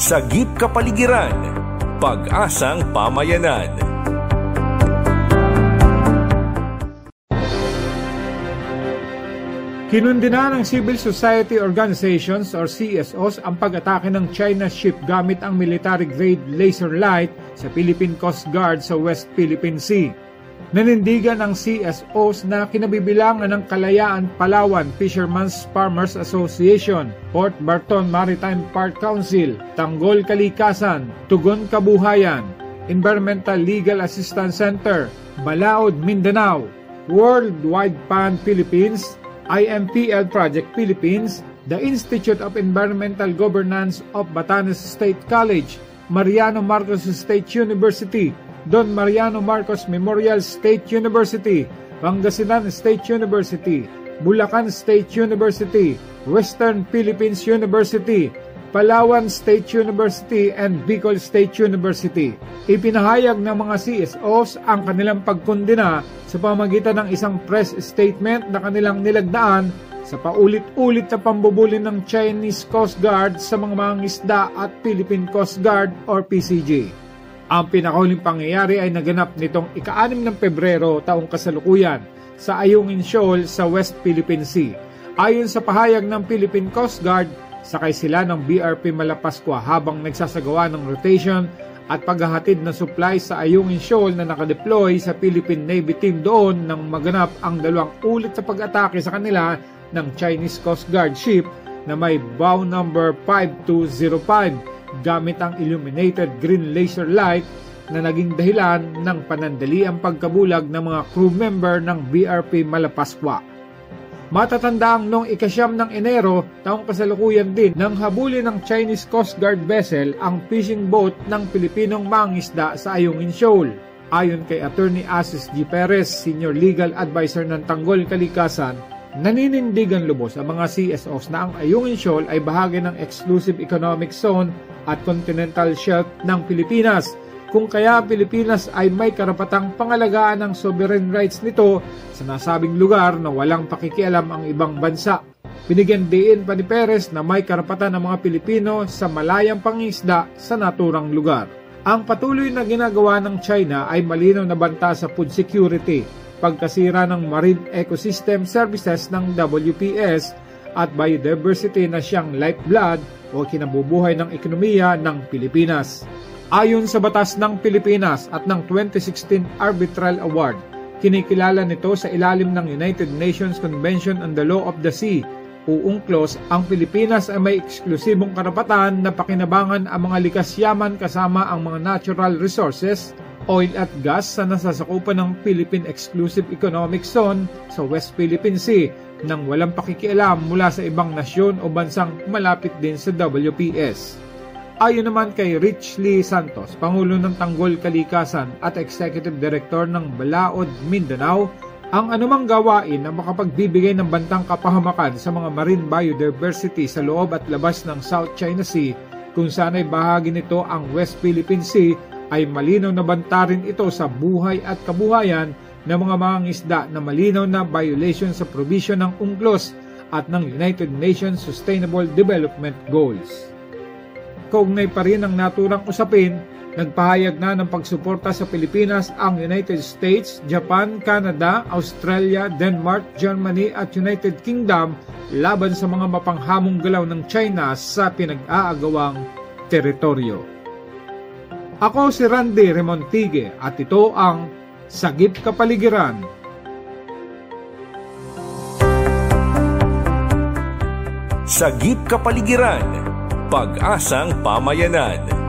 Sagip Kapaligiran, Pag-asang Pamayanan. Kinundina ng Civil Society Organizations or CSOs ang pag-atake ng China ship gamit ang military-grade laser light sa Philippine Coast Guard sa West Philippine Sea. Nanindigan ang CSOs na kinabibilangan ng Kalayaan Palawan Fishermen's Farmers Association, Port Barton Maritime Park Council, Tanggol Kalikasan, Tugon Kabuhayan, Environmental Legal Assistance Center, Balaod Mindanao, Worldwide Fund Philippines, IMPL Project Philippines, the Institute of Environmental Governance of Batanes State College, Mariano Marcos State University, Don Mariano Marcos Memorial State University, Pangasinan State University, Bulacan State University, Western Philippines University, Palawan State University, and Bicol State University. Ipinahayag ng mga CSOs ang kanilang pagkondena sa pamamagitan ng isang press statement na kanilang nilagdaan sa paulit-ulit na pambubuli ng Chinese Coast Guard sa mga mangingisda at Philippine Coast Guard or PCG. Ang pinakahuling pangyayari ay naganap nitong ika-6 ng Pebrero taong kasalukuyan sa Ayungin Shoal sa West Philippine Sea. Ayon sa pahayag ng Philippine Coast Guard, sakay sila ng BRP Malapascua habang nagsasagawa ng rotation at paghahatid ng supply sa Ayungin Shoal na nakadeploy sa Philippine Navy team doon nang maganap ang dalawang ulit sa pag-atake sa kanila ng Chinese Coast Guard ship na may bow number 5205 gamit ang illuminated green laser light na naging dahilan ng panandaliang pagkabulag ng mga crew member ng BRP Malapascua. Matatandaang noong ika-9 ng Enero, taong kasalukuyan din nang habulin ng Chinese Coast Guard vessel ang fishing boat ng Pilipinong mangingisda sa Ayungin Shoal. Ayon kay Attorney Asis G. Perez, Senior Legal Advisor ng Tanggol Kalikasan, naninindigan lubos ang mga CSOs na ang Ayungin Shoal ay bahagi ng Exclusive Economic Zone at Continental Shelf ng Pilipinas, kung kaya Pilipinas ay may karapatang pangalagaan ng sovereign rights nito sa nasabing lugar na walang pakikialam ang ibang bansa. Binigyan diin pa ni Perez na may karapatan ng mga Pilipino sa malayang pangingisda sa naturang lugar. Ang patuloy na ginagawa ng China ay malinaw na banta sa food security, pagkasira ng Marine Ecosystem Services ng WPS at biodiversity na siyang lifeblood o kinabubuhay ng ekonomiya ng Pilipinas. Ayon sa batas ng Pilipinas at ng 2016 Arbitral Award, kinikilala nito sa ilalim ng United Nations Convention on the Law of the Sea o UNCLOS, ang Pilipinas ay may eksklusibong karapatan na pakinabangan ang mga likas yaman kasama ang mga natural resources, oil at gas sa nasasakupan ng Philippine Exclusive Economic Zone sa West Philippine Sea nang walang pakikialam mula sa ibang nasyon o bansang malapit din sa WPS. Ayon naman kay Rich Lee Santos, Pangulo ng Tanggol Kalikasan at Executive Director ng Balaod Mindanao, ang anumang gawain na makapagbibigay ng bantang kapahamakan sa mga marine biodiversity sa loob at labas ng South China Sea, kung saan ay bahagi nito ang West Philippine Sea, ay malinaw na banta rin ito sa buhay at kabuhayan ng mga mangingisda na malinaw na violation sa provision ng UNCLOS at ng United Nations Sustainable Development Goals. Kaugnay pa rin ang naturang usapin, nagpahayag na ng pagsuporta sa Pilipinas ang United States, Japan, Canada, Australia, Denmark, Germany at United Kingdom laban sa mga mapanghamong galaw ng China sa pinag-aagawang teritoryo. Ako si Randy Remontigue at ito ang Sagip Kapaligiran. Sagip Kapaligiran, Pag-asang Pamayanan.